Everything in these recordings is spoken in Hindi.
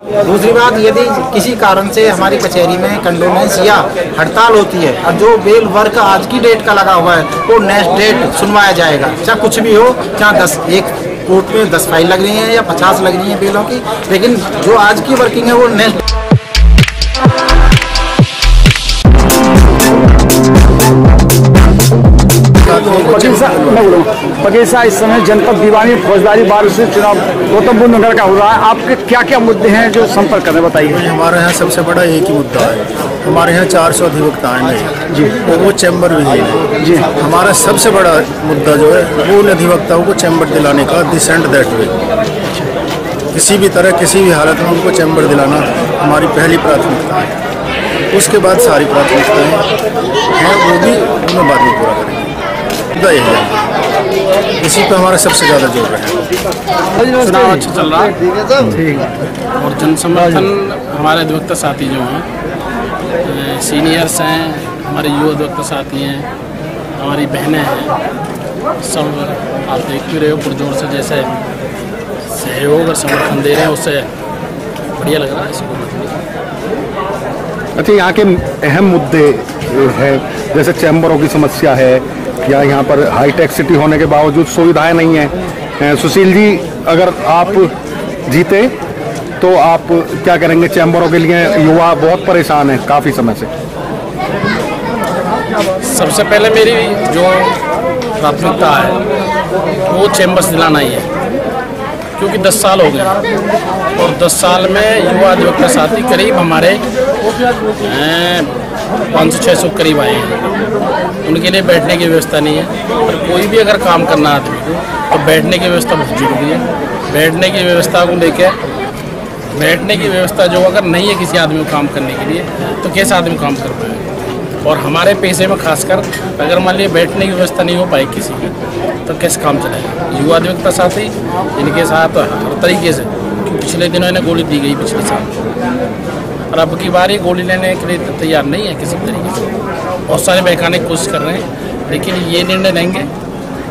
दूसरी बात, यदि किसी कारण से हमारी कचहरी में कंडोलेंस या हड़ताल होती है और जो बेल वर्क आज की डेट का लगा हुआ है वो नेक्स्ट डेट सुनवाया जाएगा, चाहे कुछ भी हो, चाहे 10 एक कोर्ट में 10 फाइल लग रही हैं या 50 लग रही हैं बेलों की, लेकिन जो आज की वर्किंग है वो नेक्स्ट। वकील साहब, इस समय जनपद दीवानी फौजदारी बार से चुनाव गौतम बुद्ध नगर का हो रहा है, आपके क्या क्या मुद्दे हैं जो संपर्क करने बताइए। हमारे यहाँ सबसे बड़ा एक ही मुद्दा है, हमारे यहाँ 400 अधिवक्ताएं हैं जी, वो चैम्बर विहीन है जी। हमारा सबसे बड़ा मुद्दा जो है वो उन अधिवक्ताओं को चैम्बर दिलाने का, दिस एंड दैट वे, किसी भी तरह किसी भी हालत में उनको चैम्बर दिलाना हमारी पहली प्राथमिकता है। उसके बाद सारी प्राथमिकताएं हैं वो भी उन्हें बाद में पूरा करेंगे, यही है, इसी पे हमारा सबसे ज़्यादा जोर है। चुनाव अच्छा चल रहा है और जन समर्थन हमारे अधिवक्ता साथी जो हैं, सीनियर्स हैं, हमारे युवा अधिवक्ता साथी हैं, हमारी बहनें हैं, सब आप देख भी रहे हो पुरजोर से जैसे सहयोग और समर्थन दे रहे हैं, उससे बढ़िया लग रहा है इसको। अच्छा, यहाँ के अहम मुद्दे हैं जैसे चैम्बरों की समस्या है या यहाँ पर हाईटेक सिटी होने के बावजूद सुविधाएं नहीं हैं। सुशील जी, अगर आप जीते तो आप क्या करेंगे चैम्बरों के लिए? युवा बहुत परेशान है काफ़ी समय से। सबसे पहले मेरी जो प्राथमिकता है वो चैम्बर्स दिलाना ही है, क्योंकि 10 साल हो गए और 10 साल में युवा अधिवक्ता साथी करीब हमारे 500-600 करीब आए हैं। उनके लिए बैठने की व्यवस्था नहीं है, और कोई भी अगर काम करना आदमी तो बैठने की व्यवस्था बहुत जरूरी है। बैठने की व्यवस्था को लेकर, बैठने की व्यवस्था जो अगर नहीं है किसी आदमी को काम करने के लिए तो कैसे आदमी काम कर पाएगा। और हमारे पेशे में खासकर अगर मान लीजिए बैठने की व्यवस्था नहीं हो पाई किसी की तो कैसे काम चलेगा। युवा अधिवक्ता साथी इनके साथ हर तरीके से, पिछले दिनों इन्हें गोली दी गई पिछले साल, और अब की बार ये गोली लेने के लिए तैयार नहीं है किसी भी तरीके से। बहुत सारे बहकाने की कोशिश कर रहे हैं, लेकिन ये निर्णय लेंगे,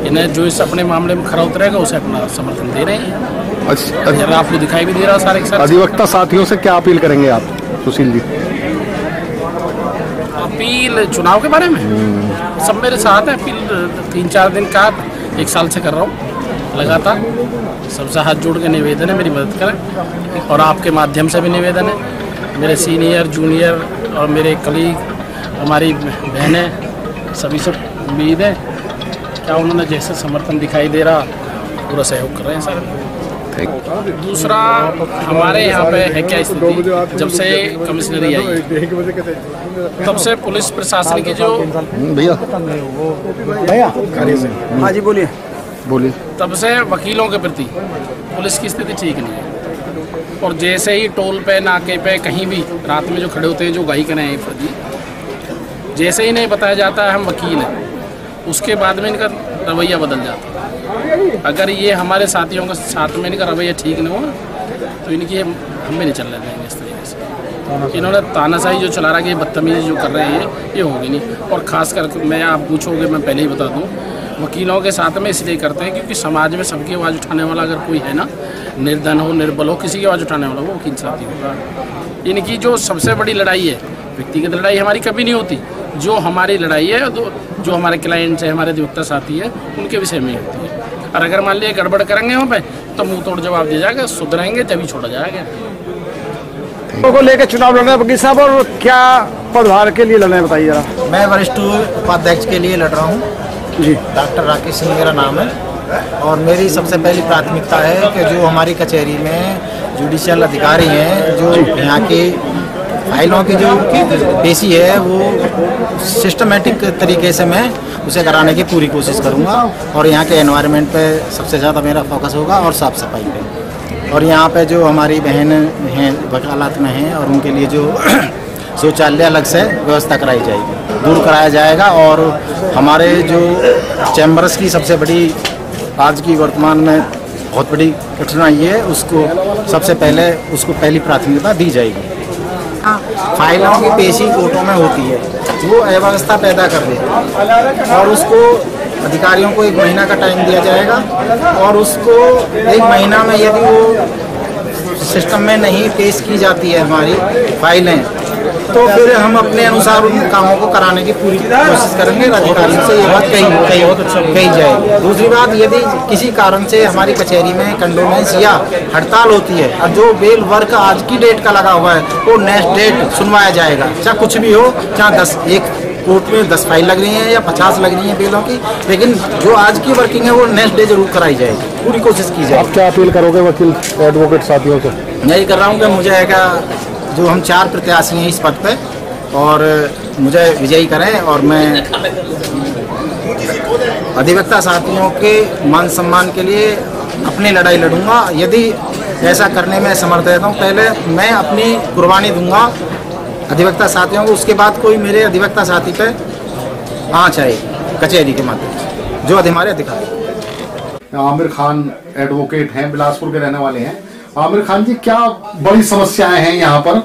इन्हें जो इस अपने मामले में खरा उतरेगा उसे अपना समर्थन दे रहे हैं। अच्छा, आपको दिखाई भी दे रहा है सारे के सारे। अधिवक्ता साथियों से क्या अपील करेंगे आप सुशील जी? अपील चुनाव के बारे में सब मेरे साथ है। अपील 3-4 दिन का 1 साल से कर रहा हूँ लगातार। सबसे हाथ जोड़ के निवेदन है मेरी मदद करें, और आपके माध्यम से भी निवेदन है, मेरे सीनियर जूनियर और मेरे कलीग, हमारी बहनें, सभी से उम्मीद है क्या उन्होंने जैसे समर्थन दिखाई दे रहा पूरा सहयोग कर रहे हैं सर। दूसरा, हमारे यहाँ पे है क्या स्थिति, जब से कमिश्नरी आई तब से पुलिस प्रशासन की जो भैया हाँ जी बोलिए तब से वकीलों के प्रति पुलिस की स्थिति ठीक नहीं है। और जैसे ही टोल पे, नाके पे, कहीं भी रात में जो खड़े होते हैं, जो गाही करें हैं फर्जी, जैसे ही नहीं बताया जाता है हम वकील हैं, उसके बाद में इनका रवैया बदल जाता है। अगर ये हमारे साथियों के साथ में इनका रवैया ठीक नहीं हो तो इनकी हम भी नहीं चलने देंगे इस तरीके से। इन्होंने तानाशाही जो चला रहा है, कि बदतमीजी जो कर रहे हैं ये होगी नहीं। और ख़ास करके मैं, आप पूछोगे मैं पहले ही बता दूँ, वकीलों के साथ में इसलिए करते हैं क्योंकि समाज में सबकी आवाज़ उठाने वाला अगर कोई है ना, निर्धन हो निर्बल हो, किसी की आवाज़ उठाने वाला वो वकील साथी होगा। इनकी जो सबसे बड़ी लड़ाई है, व्यक्तिगत लड़ाई हमारी कभी नहीं होती, जो हमारी लड़ाई है जो हमारे क्लाइंट्स है, हमारे अधिवक्ता साथी है, उनके विषय में होती है। और अगर मान लिया गड़बड़ करेंगे वहाँ पे तो मुंह तोड़ जवाब दिया जाएगा, सुधरेंगे तभी छोड़ा जाएगा। को लेकर चुनाव लड़ रहे हैं वकील साहब, और क्या पदभार के लिए लड़ रहे हैं बताइए जरा। मैं वरिष्ठ उपाध्यक्ष के लिए लड़ रहा हूँ जी। डॉक्टर राकेश सिंह मेरा नाम है, और मेरी सबसे पहली प्राथमिकता है कि जो हमारी कचहरी में जुडिशियल अधिकारी हैं, जो यहाँ के फाइलों की जो पेशी है वो सिस्टमेटिक तरीके से मैं उसे कराने की पूरी कोशिश करूँगा। और यहाँ के एनवायरनमेंट पे सबसे ज़्यादा मेरा फोकस होगा, और साफ़ सफाई पे। और यहाँ पे जो हमारी बहन हैं वकालत में हैं, और उनके लिए जो शौचालय अलग से व्यवस्था कराई जाएगी, दूर कराया जाएगा। और हमारे जो चैम्बर्स की सबसे बड़ी आज की वर्तमान में बहुत बड़ी कठिनाई है, उसको सबसे पहले उसको पहली प्राथमिकता दी जाएगी। फाइलों की पेशी कोर्टों में होती है, वो अव्यवस्था पैदा कर देती है, और उसको अधिकारियों को 1 महीना का टाइम दिया जाएगा, और उसको 1 महीना में यदि वो सिस्टम में नहीं पेश की जाती है हमारी फाइलें, तो फिर हम अपने अनुसार उन कामों को कराने की पूरी कोशिश करेंगे। अधिकारियों से ये बात कही जाएगी। दूसरी बात, यदि किसी कारण से हमारी कचहरी में कंडोमेंस या हड़ताल होती है और जो बेल वर्क आज की डेट का लगा हुआ है वो नेक्स्ट डेट सुनवाया जाएगा, चाहे कुछ भी हो, चाहे 10 कोर्ट में 10 फाइल लग रही हैं या 50 लग रही हैं बेलों की, लेकिन जो आज की वर्किंग है वो नेक्स्ट डे जरूर कराई जाएगी, पूरी कोशिश की जाएगी। आप क्या अपील करोगे वकील एडवोकेट साथियों से? मैं ये कर रहा हूँ कि मुझे है जो हम 4 प्रत्याशी हैं इस पद पे, और मुझे विजयी करें और मैं अधिवक्ता साथियों के मान सम्मान के लिए अपनी लड़ाई लड़ूंगा। यदि ऐसा करने में समर्थ रहता हूँ, पहले मैं अपनी कुर्बानी दूंगा अधिवक्ता साथियों को, उसके बाद कोई मेरे अधिवक्ता साथी पे आँच आए कचहरी के माध्यम से, जो हमारे अधिकारी। आमिर खान एडवोकेट हैं, बिलासपुर के रहने वाले हैं। आमिर खान जी, क्या बड़ी समस्याएं हैं यहाँ पर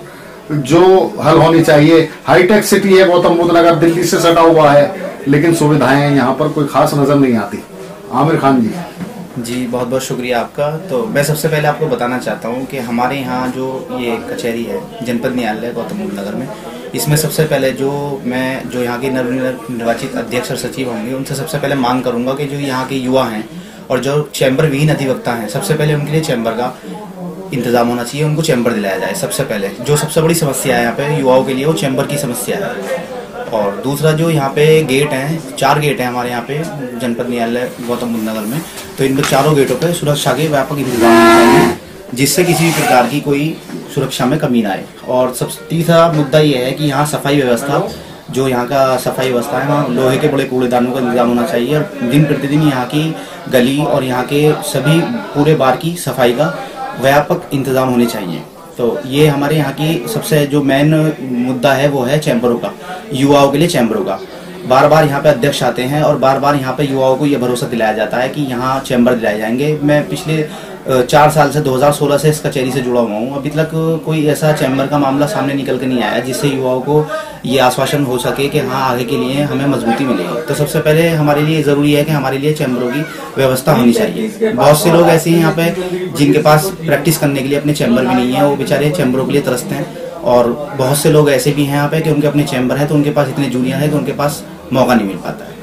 जो हल होनी चाहिए? हाईटेक सिटी है गौतम बुद्ध नगर, दिल्ली से सटा हुआ है, लेकिन सुविधाएं यहाँ पर कोई खास नजर नहीं आती। आमिर खान जी, बहुत बहुत शुक्रिया आपका। तो मैं सबसे पहले आपको बताना चाहता हूँ कि हमारे यहाँ जो ये कचहरी है जनपद न्यायालय गौतम बुद्ध नगर में, इसमें सबसे पहले जो यहाँ के नवनिर्वाचित अध्यक्ष और सचिव होंगे, उनसे सबसे पहले मांग करूँगा कि जो यहाँ के युवा हैं और जो चैम्बर विहीन अधिवक्ता हैं, सबसे पहले उनके लिए चैम्बर का इंतजाम होना चाहिए, उनको चैम्बर दिलाया जाए। सबसे पहले जो सबसे बड़ी समस्या है यहाँ पे युवाओं के लिए, वो चैम्बर की समस्या है। और दूसरा, जो यहाँ पे गेट हैं, 4 गेट हैं हमारे यहाँ पे जनपद न्यायालय गौतम बुद्ध नगर में, तो इन चारों गेटों पे सुरक्षा के व्यापक इंतजाम होने चाहिए, जिससे किसी भी प्रकार की कोई सुरक्षा में कमी ना आए। और तीसरा मुद्दा ये है कि यहाँ सफाई व्यवस्था, जो यहाँ का सफाई व्यवस्था है, वहाँ लोहे के बड़े कूड़ेदानों का इंतजाम होना चाहिए, और दिन प्रतिदिन यहाँ की गली और यहाँ के सभी पूरे बार की सफाई का व्यापक इंतजाम होने चाहिए। तो ये हमारे यहाँ की सबसे जो मेन मुद्दा है वो है चैम्बरों का, युवाओं के लिए चैम्बरों का। बार बार यहाँ पे अध्यक्ष आते हैं और बार बार यहाँ पे युवाओं को ये भरोसा दिलाया जाता है कि यहाँ चैम्बर दिलाए जाएंगे। मैं पिछले 4 साल से 2016 से इस कचहरी से जुड़ा हुआ हूँ, अभी तक कोई ऐसा चैम्बर का मामला सामने निकल के नहीं आया जिससे युवाओं को ये आश्वासन हो सके कि हाँ, आगे के लिए हमें मजबूती मिलेगी। तो सबसे पहले हमारे लिए ज़रूरी है कि हमारे लिए चैम्बरों की व्यवस्था होनी चाहिए। बहुत से लोग ऐसे हैं यहाँ पे जिनके पास प्रैक्टिस करने के लिए अपने चैम्बर भी नहीं है, वो बेचारे चैम्बरों के लिए तरसते हैं। और बहुत से लोग ऐसे भी हैं यहाँ पे कि उनके अपने चैम्बर हैं, तो उनके पास इतने जूनियर हैं कि उनके पास मौका नहीं मिल पाता है।